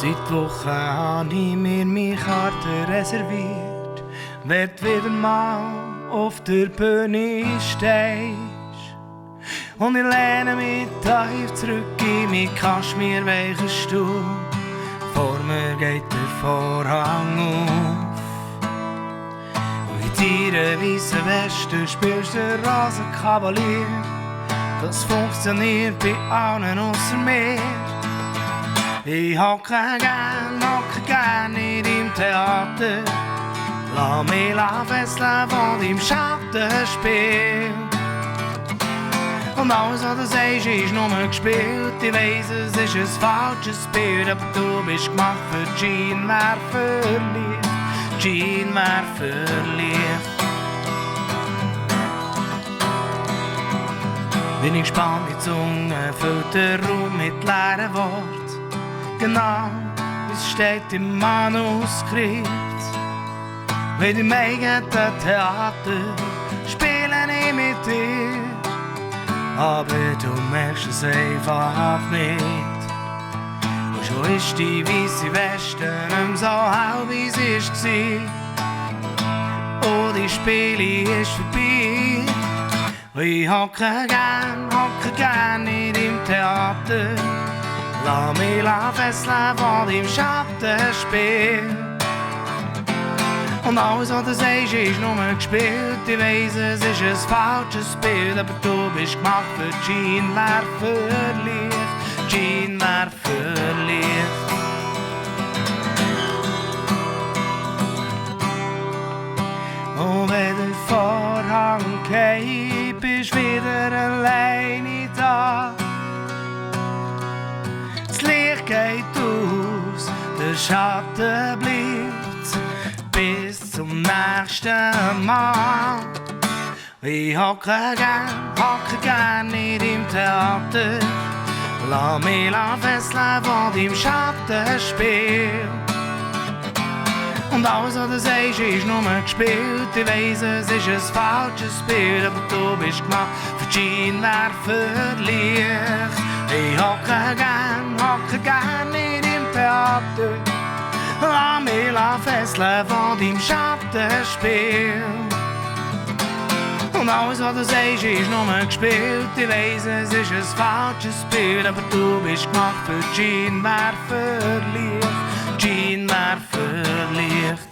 Seit Wochen habe ich mir meine Karte reserviert, werd wieder mal auf der Bühne stehst. Und ich lehne mich tief zurück in meinen kaschmirweichen Stuhl. Vor mir geht der Vorhang auf. Und in deiner weißen Weste spielst du den Rasenkavalier. Das funktioniert bei allen ausser mir. Ich hocke gern in deinem Theater. Lass mich fesseln von deinem Schattespiu. Und alles, was du sagst, ist nur gespielt. Ich weiss, es ist ein falsches Bild, aber du bist gemacht für Scheinwerferlicht. Scheinwerferlicht. Bin ich gespannt, die Zunge füllt den Raum mit leeren Worten. Genau, wie es steht im Manuskript. Mit dem eigenen Theater spiele ich mit dir. Aber du merkst es einfach nicht. Und schon ist die weisse Weste nicht mehr so hell, wie sie war. Und die Spiele ist vorbei. Ich hocke gern in deinem Theater. Lass mich fesseln von deinem Schattenspiel. Und alles, was du sagst, ist nur gespielt. Ich weiss, es ist ein falsches Bild, aber du bist gemacht für Scheinwerferlicht. Scheinwerferlicht. Und wenn der Vorhang geht, bist wieder alleine da. Das Licht geht aus, der Schatten bleibt. Bis zum nächsten Mal. Ich hocke gern in deinem Theater. Lass mich fesseln von deinem Schattenspiel. Und alles, was du sagst, ist nur gespielt. Ich weiss, es ist ein falsches Bild, aber du bist gemacht für Scheinwerferlicht. Ich hocke gern in deinem Theater. Lass mich fesseln von deinem Schattenspiel. Und alles, was du sagst, ist nur gespielt. Ich weiss, es ist ein falsches Bild, aber du bist gemacht für Scheinwerferlicht. Scheinwerferlicht.